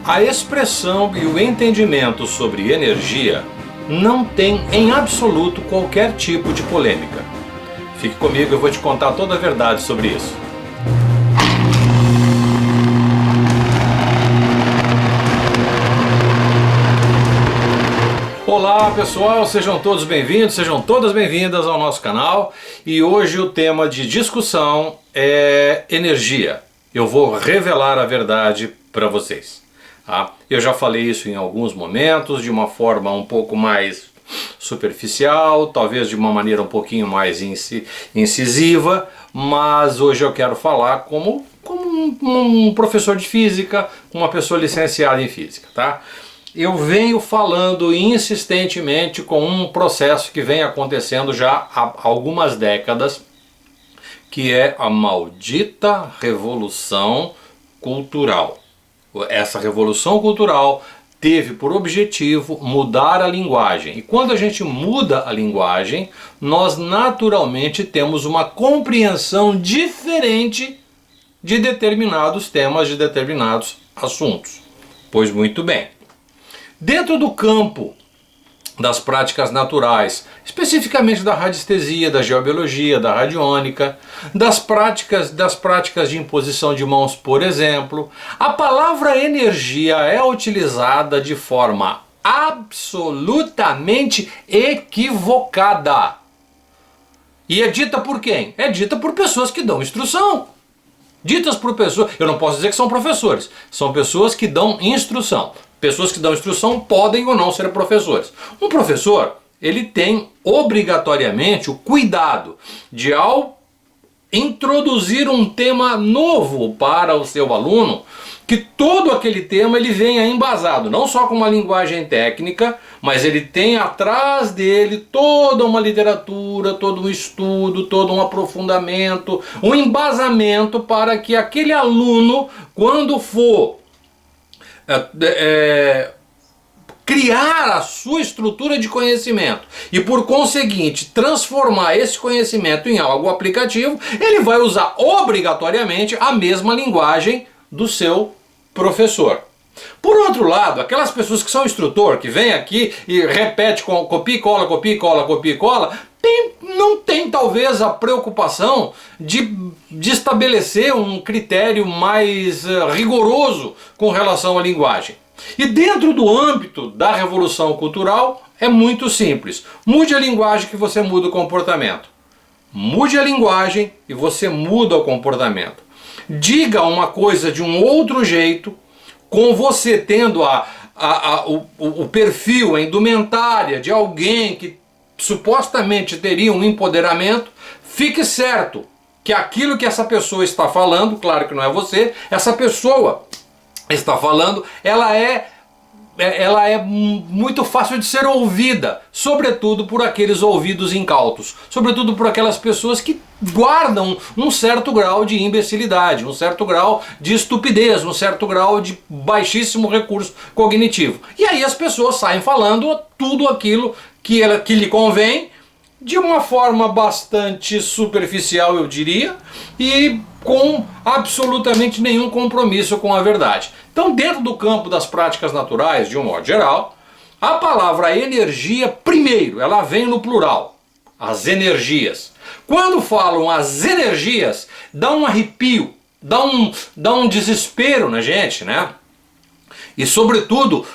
A expressão e o entendimento sobre energia não tem em absoluto qualquer tipo de polêmica. Fique comigo, eu vou te contar toda a verdade sobre isso. Olá pessoal, sejam todos bem-vindos, sejam todas bem-vindas ao nosso canal. E hoje o tema de discussão é energia. Eu vou revelar a verdade para vocês. Eu já falei isso em alguns momentos, de uma forma um pouco mais superficial, talvez de uma maneira um pouquinho mais incisiva, mas hoje eu quero falar como um professor de física, uma pessoa licenciada em física, tá? Eu venho falando insistentemente com um processo que vem acontecendo já há algumas décadas, que é a maldita revolução cultural. Essa revolução cultural teve por objetivo mudar a linguagem. E quando a gente muda a linguagem, nós naturalmente temos uma compreensão diferente de determinados temas, de determinados assuntos. Pois muito bem. Dentro do campo das práticas naturais, especificamente da radiestesia, da geobiologia, da radiônica, das práticas de imposição de mãos, por exemplo, a palavra energia é utilizada de forma absolutamente equivocada. E é dita por quem? É dita por pessoas que dão instrução. Ditas por pessoas, eu não posso dizer que são professores, são pessoas que dão instrução. Pessoas que dão instrução podem ou não ser professores. Um professor, ele tem obrigatoriamente o cuidado de, ao introduzir um tema novo para o seu aluno, que todo aquele tema ele venha embasado, não só com uma linguagem técnica, mas ele tem atrás dele toda uma literatura, todo um estudo, todo um aprofundamento, um embasamento para que aquele aluno, quando for criar a sua estrutura de conhecimento e por conseguinte transformar esse conhecimento em algo aplicativo, ele vai usar obrigatoriamente a mesma linguagem do seu professor. Por outro lado, aquelas pessoas que são instrutor, que vem aqui e repete copia e cola, copia e cola, copia e cola, não tem talvez a preocupação de estabelecer um critério mais rigoroso com relação à linguagem. E dentro do âmbito da revolução cultural é muito simples. Mude a linguagem que você muda o comportamento. Mude a linguagem e você muda o comportamento. Diga uma coisa de um outro jeito, com você tendo o perfil, a indumentária de alguém que supostamente teria um empoderamento. Fique certo que aquilo que essa pessoa está falando, claro que não é você, essa pessoa está falando, ela é muito fácil de ser ouvida, sobretudo por aqueles ouvidos incautos, sobretudo por aquelas pessoas que guardam um certo grau de imbecilidade, um certo grau de estupidez, um certo grau de baixíssimo recurso cognitivo. E aí as pessoas saem falando tudo aquilo que lhe convém, de uma forma bastante superficial, eu diria, e com absolutamente nenhum compromisso com a verdade. Então, dentro do campo das práticas naturais, de um modo geral, a palavra energia, primeiro, ela vem no plural, as energias. Quando falam as energias, dá um arrepio, dá um desespero na gente, né? E sobretudo,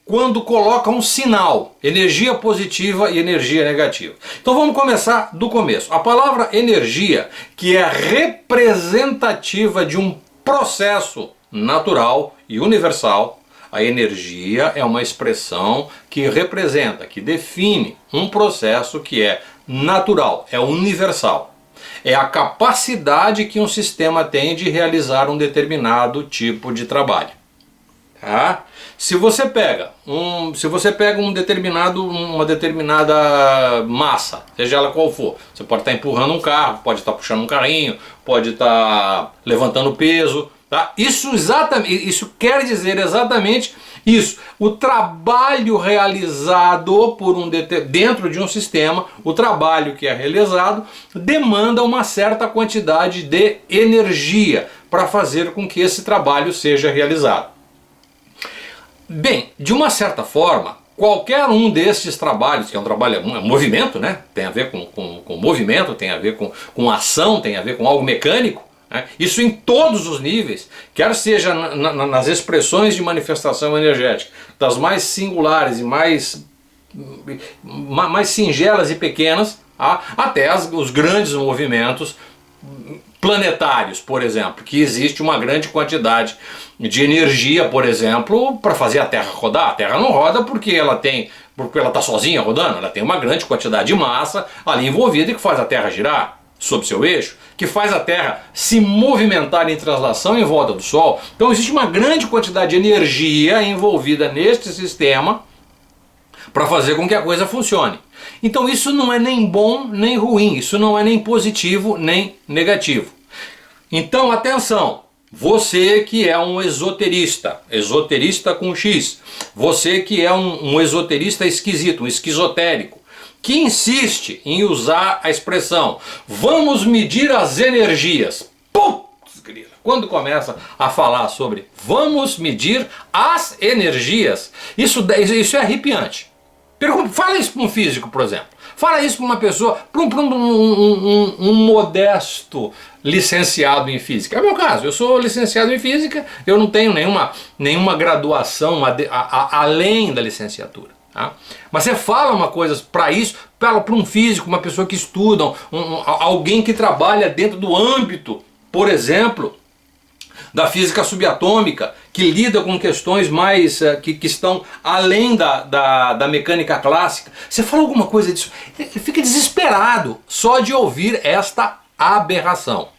quando coloca um sinal, energia positiva e energia negativa. Então vamos começar do começo. A palavra energia, que é representativa de um processo natural e universal, a energia é uma expressão que representa, que define um processo que é natural, é universal. É a capacidade que um sistema tem de realizar um determinado tipo de trabalho. Tá? Se você pega uma determinada massa, seja ela qual for, você pode estar empurrando um carro, pode estar puxando um carrinho, pode estar levantando peso, tá? Isso quer dizer exatamente isso. O trabalho realizado dentro de um sistema, o trabalho que é realizado, demanda uma certa quantidade de energia para fazer com que esse trabalho seja realizado. Bem, de uma certa forma, qualquer um destes trabalhos, que é um trabalho, um movimento, né? Tem a ver com movimento, tem a ver com ação, tem a ver com algo mecânico, né? Isso em todos os níveis, quer seja nas expressões de manifestação energética, das mais singulares e mais singelas e pequenas, até os grandes movimentos planetários, por exemplo, que existe uma grande quantidade de energia, por exemplo, para fazer a Terra rodar. A Terra não roda porque ela está sozinha rodando, ela tem uma grande quantidade de massa ali envolvida que faz a Terra girar sob seu eixo, que faz a Terra se movimentar em translação em volta do Sol. Então existe uma grande quantidade de energia envolvida neste sistema para fazer com que a coisa funcione. Então isso não é nem bom nem ruim, isso não é nem positivo nem negativo. Então atenção, você que é um esoterista, esoterista com X, você que é um esoterista esquisito, um esquizotérico, que insiste em usar a expressão "vamos medir as energias". Putz, grila. Quando começa a falar sobre "vamos medir as energias", isso é arrepiante. Fala isso para um físico, por exemplo. Fala isso para uma pessoa, para um modesto licenciado em física. É o meu caso, eu sou licenciado em física, eu não tenho nenhuma graduação além da licenciatura. Tá? Mas você fala uma coisa para isso, para um físico, uma pessoa que estuda, alguém que trabalha dentro do âmbito, por exemplo, da física subatômica, que lida com questões mais que estão além da mecânica clássica. Você fala alguma coisa disso, ele fica desesperado só de ouvir esta aberração.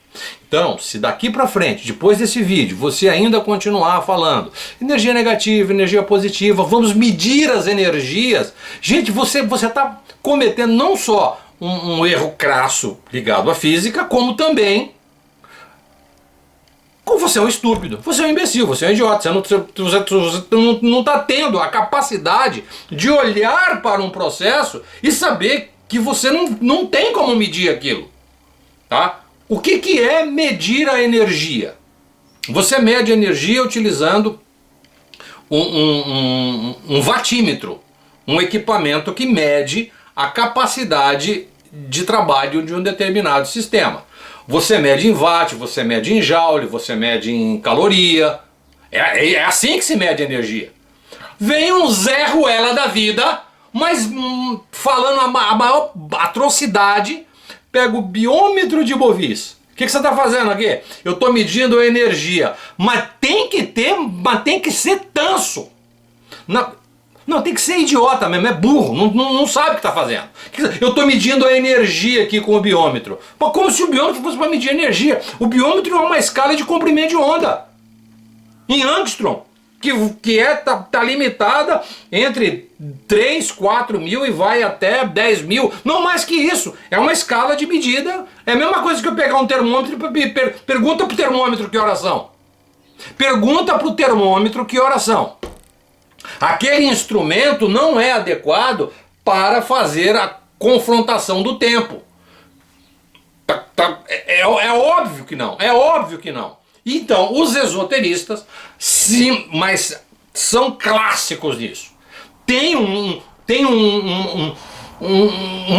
Então, se daqui para frente, depois desse vídeo, você ainda continuar falando energia negativa, energia positiva, vamos medir as energias, gente, você está cometendo não só um erro crasso ligado à física, como também você é um estúpido, você é um imbecil, você é um idiota, você não está tendo a capacidade de olhar para um processo e saber que você não tem como medir aquilo. Tá? O que é medir a energia? Você mede a energia utilizando um vatímetro, um equipamento que mede a capacidade de trabalho de um determinado sistema. Você mede em watt, você mede em joule, você mede em caloria. É assim que se mede a energia. Vem um Zé Ruela da vida, mas falando a maior atrocidade, pega o biômetro de Bovis. O que você está fazendo aqui? Eu estou medindo a energia. Mas tem que ser tanso. Não, tem que ser idiota mesmo, é burro, não sabe o que está fazendo. Eu estou medindo a energia aqui com o biômetro. Pô, como se o biômetro fosse para medir energia. O biômetro é uma escala de comprimento de onda. Em Angstrom, que tá limitada entre 3, 4 mil e vai até 10 mil. Não mais que isso. É uma escala de medida. É a mesma coisa que eu pegar um termômetro e pergunta para o termômetro que horas são. Pergunta para o termômetro que horas são. Aquele instrumento não é adequado para fazer a confrontação do tempo. É óbvio que não, é óbvio que não. Então, os esoteristas, sim, mas são clássicos nisso. Tem uma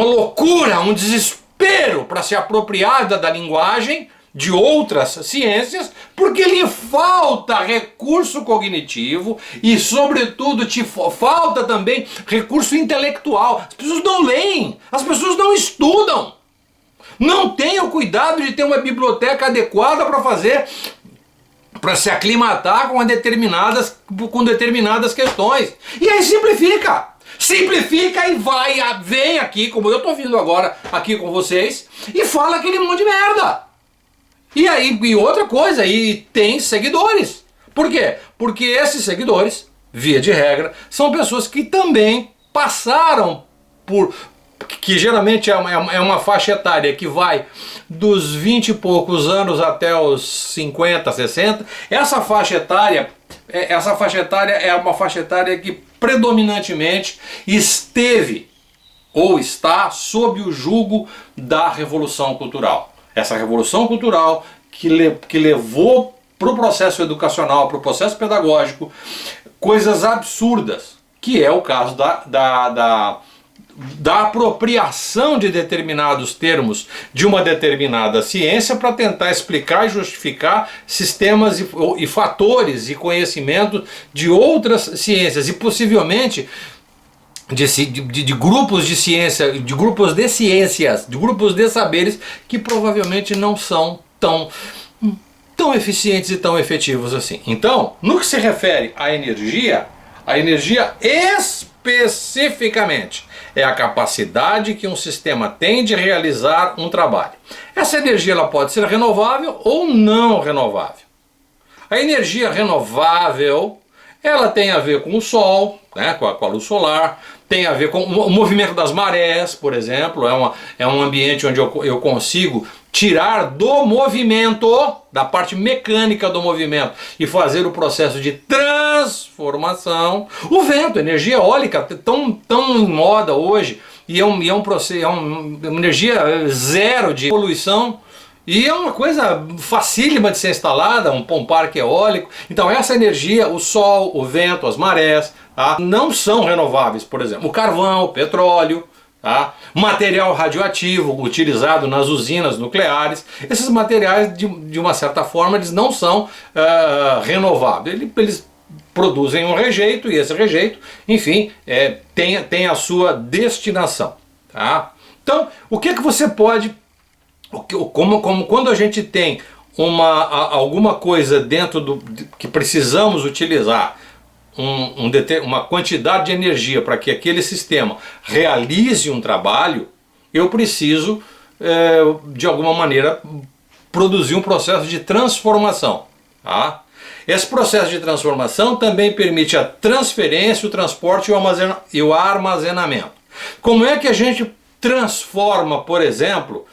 loucura, um desespero para se apropriar da linguagem de outras ciências, porque lhe falta recurso cognitivo e, sobretudo, falta também recurso intelectual. As pessoas não leem, as pessoas não estudam, não têm o cuidado de ter uma biblioteca adequada para se aclimatar com determinadas questões. E aí simplifica e vem aqui, como eu estou vindo agora aqui com vocês, e fala aquele monte de merda. E outra coisa, e tem seguidores. Por quê? Porque esses seguidores, via de regra, são pessoas que também passaram por... que geralmente é uma faixa etária que vai dos 20 e poucos anos até os 50, 60. Essa faixa etária é uma faixa etária que predominantemente esteve ou está sob o jugo da Revolução Cultural. Essa revolução cultural que levou para o processo educacional, para o processo pedagógico, coisas absurdas, que é o caso da apropriação de determinados termos de uma determinada ciência para tentar explicar e justificar sistemas e fatores e conhecimentos de outras ciências e possivelmente de grupos de ciência, de grupos de ciências, de grupos de saberes que provavelmente não são tão eficientes e tão efetivos assim. Então, no que se refere à energia especificamente é a capacidade que um sistema tem de realizar um trabalho. Essa energia ela pode ser renovável ou não renovável. A energia renovável ela tem a ver com o Sol, né, com a luz solar, tem a ver com o movimento das marés, por exemplo, é um ambiente onde eu consigo tirar do movimento, da parte mecânica do movimento e fazer o processo de transformação. O vento, energia eólica, tão em moda hoje, e é uma energia zero de poluição, e é uma coisa facílima de ser instalada, um parque eólico. Então essa energia, o sol, o vento, as marés, tá, não são renováveis. Por exemplo, o carvão, o petróleo, tá, material radioativo utilizado nas usinas nucleares, esses materiais de uma certa forma eles não são renováveis. Eles produzem um rejeito e esse rejeito, enfim, tem a sua destinação. Tá? Então, o que você pode... Como quando a gente tem alguma coisa dentro que precisamos utilizar uma quantidade de energia para que aquele sistema realize um trabalho, eu preciso de alguma maneira produzir um processo de transformação. Tá? Esse processo de transformação também permite a transferência, o transporte e o armazenamento. Como é que a gente transforma, por exemplo,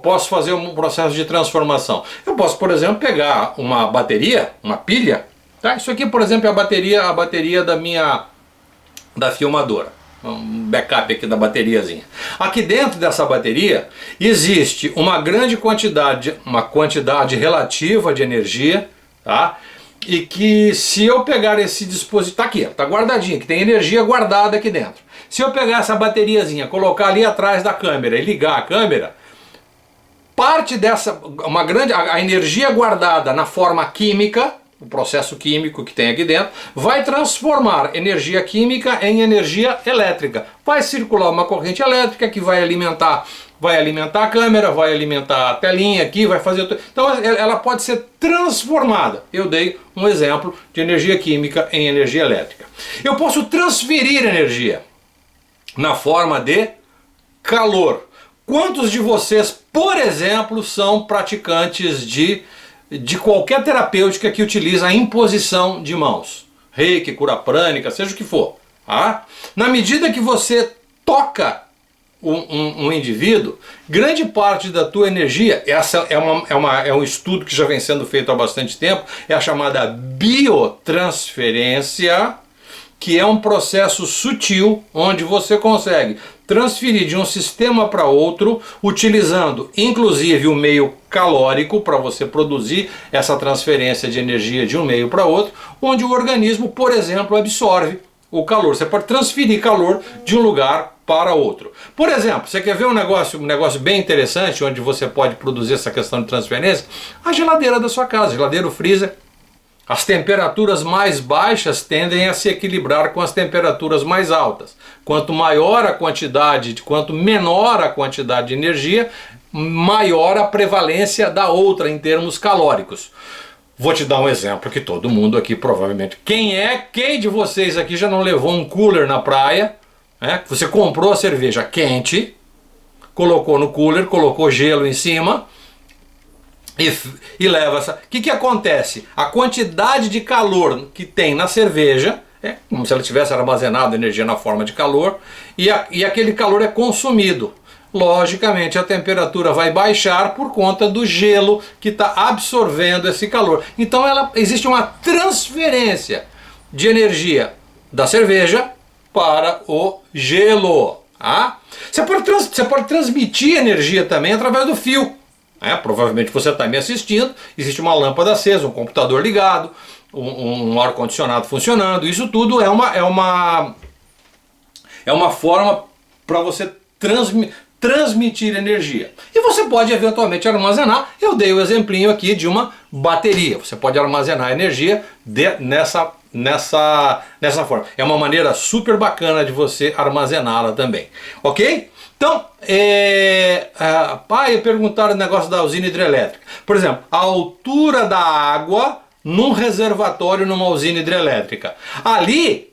posso fazer um processo de transformação? Eu posso, por exemplo, pegar uma bateria, uma pilha, tá? Isso aqui, por exemplo, é a bateria da filmadora, um backup aqui da bateriazinha. Aqui dentro dessa bateria existe uma grande quantidade relativa de energia, tá? E que se eu pegar esse dispositivo, tá aqui, tá guardadinho, que tem energia guardada aqui dentro. Se eu pegar essa bateriazinha, colocar ali atrás da câmera e ligar a câmera, parte dessa, a energia guardada na forma química, o processo químico que tem aqui dentro, vai transformar energia química em energia elétrica. Vai circular uma corrente elétrica que vai alimentar a câmera, vai alimentar a telinha aqui, vai fazer... Então ela pode ser transformada. Eu dei um exemplo de energia química em energia elétrica. Eu posso transferir energia na forma de calor. Quantos de vocês, por exemplo, são praticantes de qualquer terapêutica que utiliza a imposição de mãos? Reiki, cura prânica, seja o que for. Tá? Na medida que você toca um indivíduo, grande parte da tua energia, essa é um estudo que já vem sendo feito há bastante tempo, é a chamada biotransferência, que é um processo sutil onde você consegue transferir de um sistema para outro, utilizando inclusive o meio calórico para você produzir essa transferência de energia de um meio para outro, onde o organismo, por exemplo, absorve o calor. Você pode transferir calor de um lugar para outro. Por exemplo, você quer ver um negócio bem interessante, onde você pode produzir essa questão de transferência? A geladeira da sua casa, geladeira, o freezer. As temperaturas mais baixas tendem a se equilibrar com as temperaturas mais altas. Quanto menor a quantidade de energia, maior a prevalência da outra em termos calóricos. Vou te dar um exemplo que todo mundo aqui provavelmente... Quem de vocês aqui já não levou um cooler na praia? Você comprou a cerveja quente, colocou no cooler, colocou gelo em cima... E leva essa... O que acontece? A quantidade de calor que tem na cerveja é como se ela tivesse armazenado energia na forma de calor e aquele calor é consumido. Logicamente a temperatura vai baixar por conta do gelo que está absorvendo esse calor. Então existe uma transferência de energia da cerveja para o gelo. Tá? Você pode transmitir energia também através do fio. Provavelmente você está me assistindo, existe uma lâmpada acesa, um computador ligado, um ar-condicionado funcionando. Isso tudo é uma forma para você transmitir energia. E você pode eventualmente armazenar. Eu dei o exemplinho aqui de uma bateria. Você pode armazenar energia nessa forma. É uma maneira super bacana de você armazená-la também. Ok? Então, perguntaram o negócio da usina hidrelétrica. Por exemplo, a altura da água num reservatório numa usina hidrelétrica. Ali,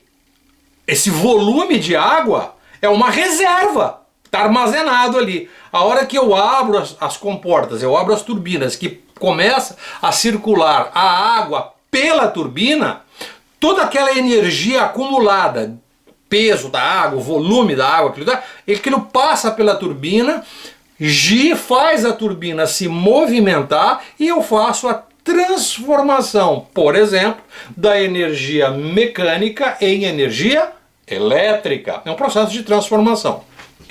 esse volume de água é uma reserva. Está armazenado ali. A hora que eu abro as comportas, eu abro as turbinas, que começa a circular a água pela turbina, toda aquela energia acumulada, peso da água, o volume da água, aquilo passa pela turbina, faz a turbina se movimentar e eu faço a transformação, por exemplo, da energia mecânica em energia elétrica. É um processo de transformação.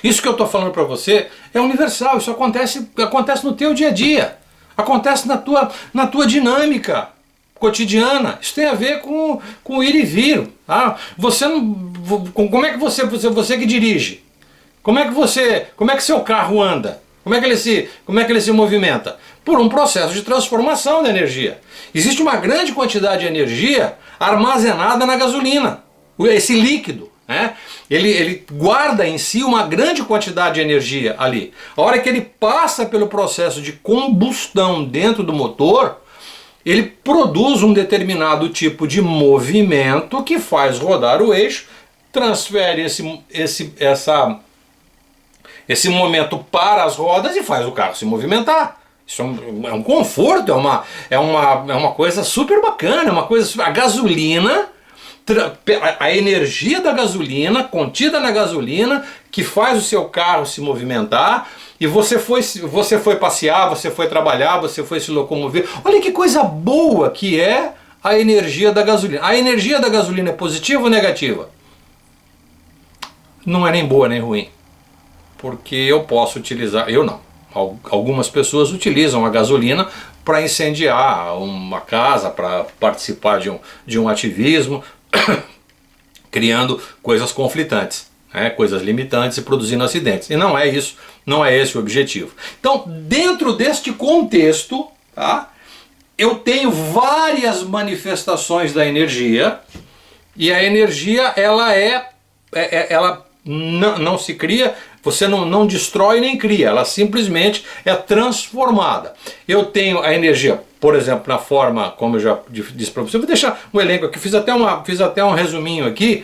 Isso que eu estou falando para você é universal, isso acontece no teu dia a dia, acontece na tua dinâmica cotidiana. Isso tem a ver com ir e vir. Tá? Como é que você que dirige? Como é que seu carro anda? Como é que ele se movimenta? Por um processo de transformação da energia. Existe uma grande quantidade de energia armazenada na gasolina, esse líquido. Né? Ele guarda em si uma grande quantidade de energia ali. A hora que ele passa pelo processo de combustão dentro do motor, ele produz um determinado tipo de movimento que faz rodar o eixo, transfere esse momento para as rodas e faz o carro se movimentar. Isso é um conforto, é uma coisa super bacana, a gasolina, a energia da gasolina contida na gasolina que faz o seu carro se movimentar. E você foi passear, você foi trabalhar, você foi se locomover. Olha que coisa boa que é a energia da gasolina. A energia da gasolina é positiva ou negativa? Não é nem boa nem ruim. Porque eu posso utilizar, eu não. Algumas pessoas utilizam a gasolina para incendiar uma casa, para participar de um ativismo, criando coisas conflitantes, né? Coisas limitantes e produzindo acidentes. E não é isso, não é esse o objetivo. Então, dentro deste contexto, tá, eu tenho várias manifestações da energia, e a energia ela não se cria, você não destrói nem cria, ela simplesmente é transformada. Eu tenho a energia, por exemplo, na forma, como eu já disse para você, vou deixar um elenco aqui, fiz até um resuminho aqui,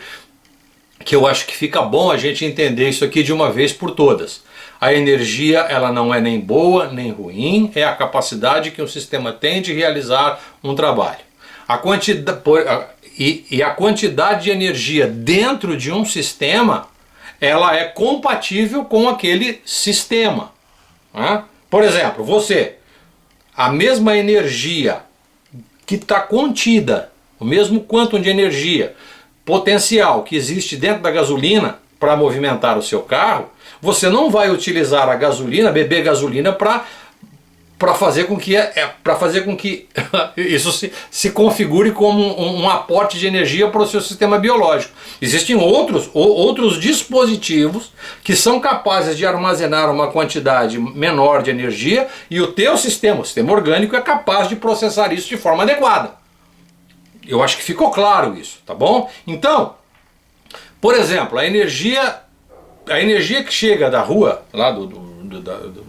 que eu acho que fica bom a gente entender isso aqui de uma vez por todas. A energia, ela não é nem boa nem ruim, é a capacidade que o sistema tem de realizar um trabalho. A quantidade de energia dentro de um sistema, ela é compatível com aquele sistema. Né? Por exemplo, a mesma energia que está contida, o mesmo quantum de energia potencial que existe dentro da gasolina para movimentar o seu carro, você não vai utilizar a gasolina, beber gasolina para fazer com que isso se configure como um aporte de energia para o seu sistema biológico. Existem outros dispositivos que são capazes de armazenar uma quantidade menor de energia e o sistema orgânico é capaz de processar isso de forma adequada. Eu acho que ficou claro isso, tá bom? Então, por exemplo, a energia que chega da rua, lá do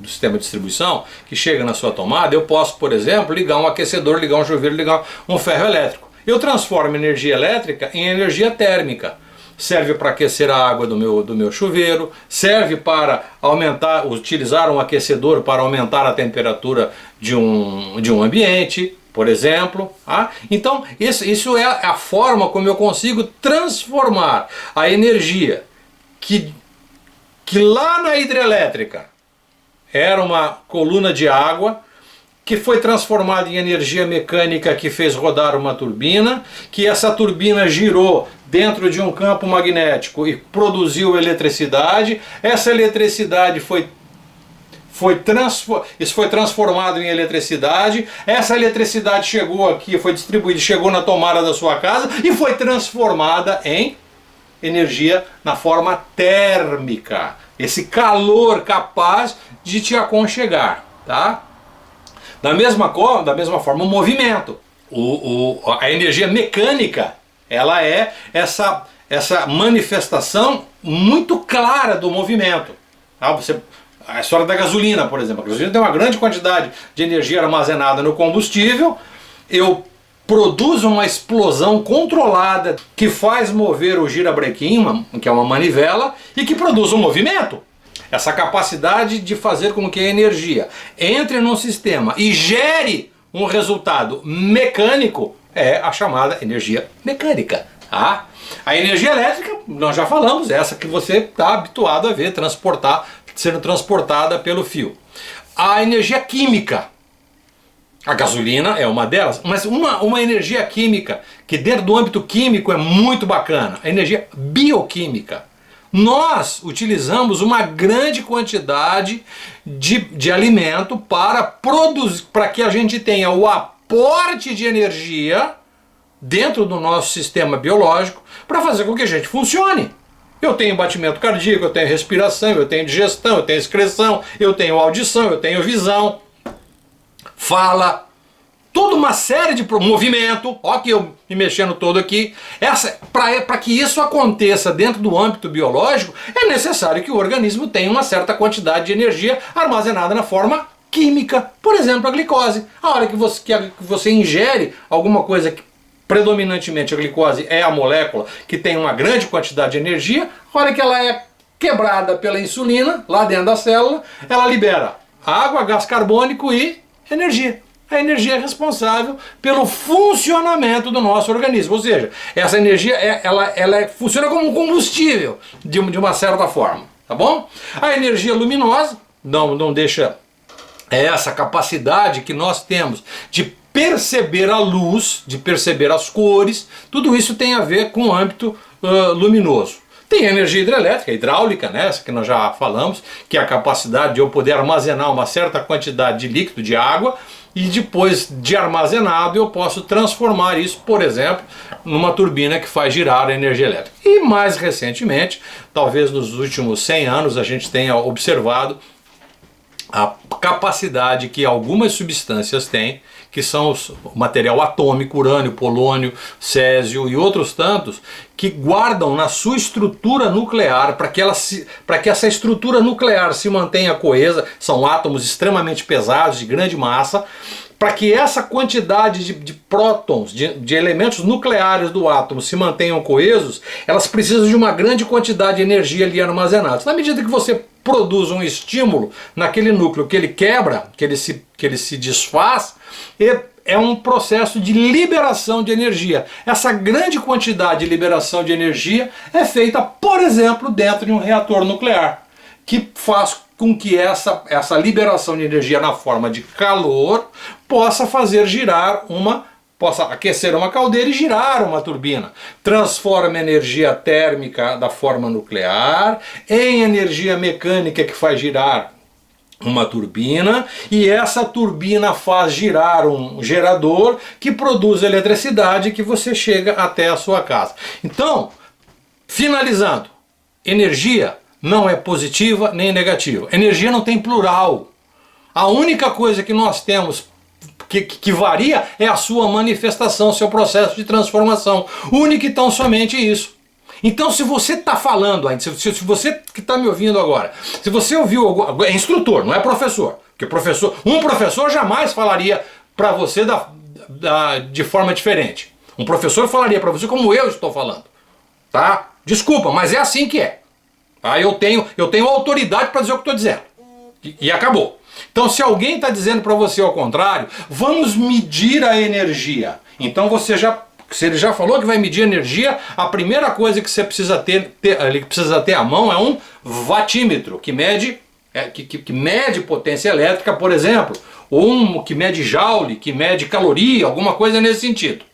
sistema de distribuição, que chega na sua tomada, eu posso, por exemplo, ligar um aquecedor, ligar um chuveiro, ligar um ferro elétrico. Eu transformo energia elétrica em energia térmica. Serve para aquecer a água do meu chuveiro, serve para utilizar um aquecedor para aumentar a temperatura de um ambiente, por exemplo. Então, isso é a forma como eu consigo transformar a energia que lá na hidrelétrica era uma coluna de água, que foi transformada em energia mecânica que fez rodar uma turbina, que essa turbina girou dentro de um campo magnético e produziu eletricidade. Essa eletricidade isso foi transformado em eletricidade, essa eletricidade chegou aqui, foi distribuída, chegou na tomada da sua casa e foi transformada em energia na forma térmica, esse calor capaz de te aconchegar, tá? Da mesma forma, o movimento, a energia mecânica, ela é essa manifestação muito clara do movimento. Tá? A história da gasolina, por exemplo, a gasolina tem uma grande quantidade de energia armazenada no combustível, eu produzo uma explosão controlada que faz mover o girabrequim, que é uma manivela, e que produz um movimento. Essa capacidade de fazer com que a energia entre num sistema e gere um resultado mecânico é a chamada energia mecânica. Tá? A energia elétrica, nós já falamos, é essa que você está habituado a ver sendo transportada pelo fio. A energia química, a gasolina é uma delas, mas uma energia química que dentro do âmbito químico é muito bacana, a energia bioquímica. Nós utilizamos uma grande quantidade de alimento para produzir, para que a gente tenha o aporte de energia dentro do nosso sistema biológico para fazer com que a gente funcione. Eu tenho batimento cardíaco, eu tenho respiração, eu tenho digestão, eu tenho excreção, eu tenho audição, eu tenho visão, fala, toda uma série de movimento, ó que eu me mexendo todo aqui. Para que isso aconteça dentro do âmbito biológico, é necessário que o organismo tenha uma certa quantidade de energia armazenada na forma química, por exemplo, a glicose. A hora que você ingere alguma coisa que predominantemente a glicose é a molécula que tem uma grande quantidade de energia, a hora que ela é quebrada pela insulina, lá dentro da célula, ela libera água, gás carbônico e energia. A energia é responsável pelo funcionamento do nosso organismo, ou seja, essa energia funciona como um combustível de uma certa forma, tá bom? A energia luminosa não deixa essa capacidade que nós temos de perceber a luz, de perceber as cores, tudo isso tem a ver com o âmbito luminoso. Tem a energia hidrelétrica, hidráulica, né, essa que nós já falamos, que é a capacidade de eu poder armazenar uma certa quantidade de líquido, de água, e depois de armazenado eu posso transformar isso, por exemplo, numa turbina que faz girar a energia elétrica. E mais recentemente, talvez nos últimos 100 anos, a gente tenha observado a capacidade que algumas substâncias têm, que são o material atômico, urânio, polônio, césio e outros tantos, que guardam na sua estrutura nuclear, para que essa estrutura nuclear se mantenha coesa, são átomos extremamente pesados, de grande massa, para que essa quantidade de prótons, de elementos nucleares do átomo se mantenham coesos, elas precisam de uma grande quantidade de energia ali armazenada. Na medida que você produz um estímulo naquele núcleo que ele quebra, que ele se desfaz, é um processo de liberação de energia. Essa grande quantidade de liberação de energia é feita, por exemplo, dentro de um reator nuclear, que faz com que essa liberação de energia na forma de calor possa aquecer uma caldeira e girar uma turbina. Transforma energia térmica da forma nuclear em energia mecânica que faz girar uma turbina, e essa turbina faz girar um gerador que produz eletricidade que você chega até a sua casa. Então, finalizando, energia não é positiva nem negativa. Energia não tem plural. A única coisa que nós temos que varia é a sua manifestação, seu processo de transformação. Único e tão somente isso. Então, se você está falando ainda, se você que está me ouvindo agora, se você ouviu, é instrutor, não é professor, porque um professor jamais falaria para você de forma diferente. Um professor falaria para você como eu estou falando, tá? Desculpa, mas é assim que é. Tá? Eu tenho autoridade para dizer o que estou dizendo. E acabou. Então, se alguém está dizendo para você ao contrário, vamos medir a energia. Então se ele já falou que vai medir energia, a primeira coisa que você precisa ter à mão é um watímetro, que mede potência elétrica, por exemplo, ou que mede joule, que mede caloria, alguma coisa nesse sentido.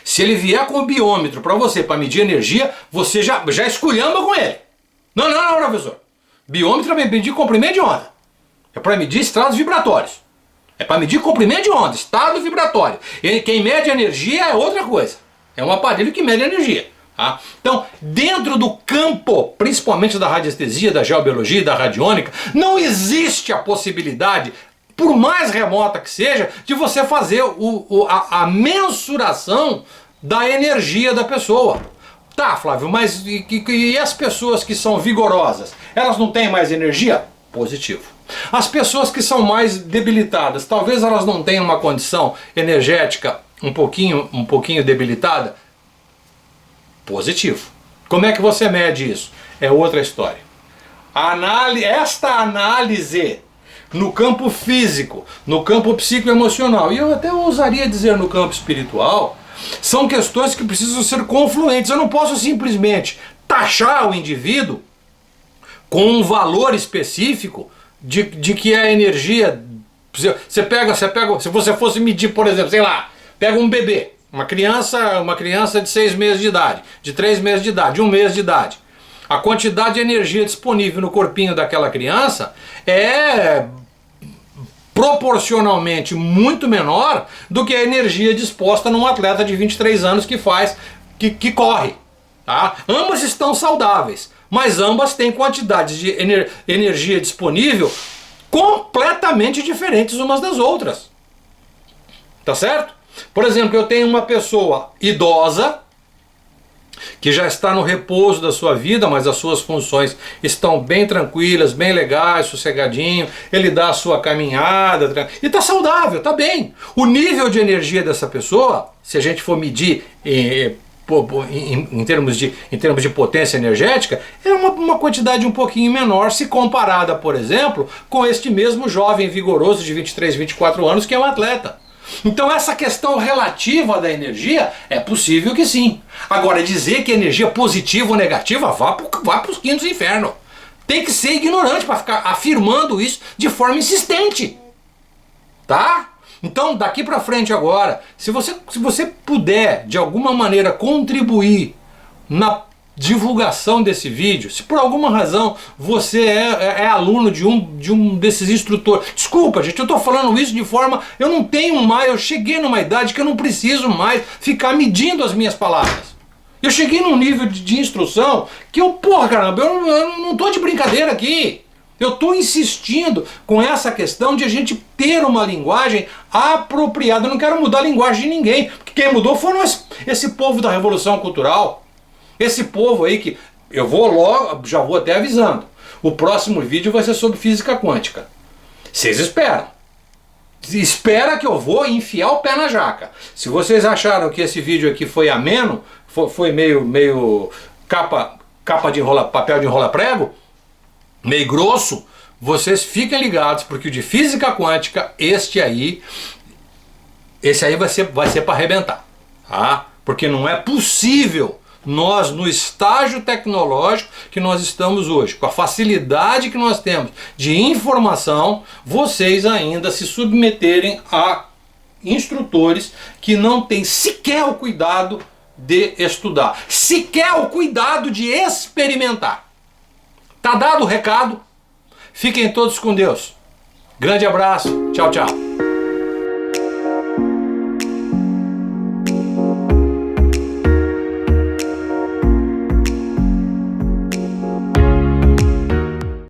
Se ele vier com o biômetro para você, para medir energia, você já esculhamba com ele. Não, professor. Biômetro é medir comprimento de onda. É para medir estados vibratórios. É para medir comprimento de onda, estado vibratório. E quem mede energia é outra coisa. É um aparelho que mede energia. Tá? Então, dentro do campo, principalmente da radiestesia, da geobiologia e da radiônica, não existe a possibilidade, por mais remota que seja, de você fazer a mensuração da energia da pessoa. Tá, Flávio, mas e as pessoas que são vigorosas? Elas não têm mais energia? Positivo. As pessoas que são mais debilitadas, talvez elas não tenham uma condição energética um pouquinho debilitada? Positivo. Como é que você mede isso? É outra história. Esta análise no campo físico, no campo psicoemocional, e eu até ousaria dizer no campo espiritual, são questões que precisam ser confluentes. Eu não posso simplesmente taxar o indivíduo com um valor específico de que a energia... Você pega, se você fosse medir, por exemplo, sei lá, pega um bebê, uma criança de 6 meses de idade, de 3 meses de idade, de 1 mês de idade. A quantidade de energia disponível no corpinho daquela criança é proporcionalmente muito menor do que a energia disposta num atleta de 23 anos que corre. Tá? Ambas estão saudáveis, mas ambas têm quantidades de energia disponível completamente diferentes umas das outras. Tá certo? Por exemplo, eu tenho uma pessoa idosa que já está no repouso da sua vida, mas as suas funções estão bem tranquilas, bem legais, sossegadinho, ele dá a sua caminhada, e está saudável, está bem. O nível de energia dessa pessoa, se a gente for medir em termos de potência energética, é uma quantidade um pouquinho menor se comparada, por exemplo, com este mesmo jovem vigoroso de 23, 24 anos que é um atleta. Então essa questão relativa da energia, é possível que sim. Agora, dizer que energia positiva ou negativa, vá para os quintos infernos. Tem que ser ignorante para ficar afirmando isso de forma insistente. Tá? Então, daqui para frente agora, se você puder, de alguma maneira, contribuir na divulgação desse vídeo, se por alguma razão você é aluno de um desses instrutores, desculpa gente, eu estou falando isso de forma, eu não tenho mais, eu cheguei numa idade que eu não preciso mais ficar medindo as minhas palavras. Eu cheguei num nível de instrução que porra caramba, eu não estou de brincadeira aqui. Eu estou insistindo com essa questão de a gente ter uma linguagem apropriada. Eu não quero mudar a linguagem de ninguém, porque quem mudou foram esse povo da Revolução Cultural. Esse povo aí que eu vou logo, já vou até avisando. O próximo vídeo vai ser sobre física quântica. Vocês esperam. Espera que eu vou enfiar o pé na jaca. Se vocês acharam que esse vídeo aqui foi ameno, foi meio papel de enrola prego, meio grosso, vocês fiquem ligados, porque o de física quântica, esse aí vai ser para arrebentar. Tá? Porque não é possível nós, no estágio tecnológico que nós estamos hoje, com a facilidade que nós temos de informação, vocês ainda se submeterem a instrutores que não têm sequer o cuidado de estudar, sequer o cuidado de experimentar. Tá dado o recado? Fiquem todos com Deus. Grande abraço. Tchau, tchau.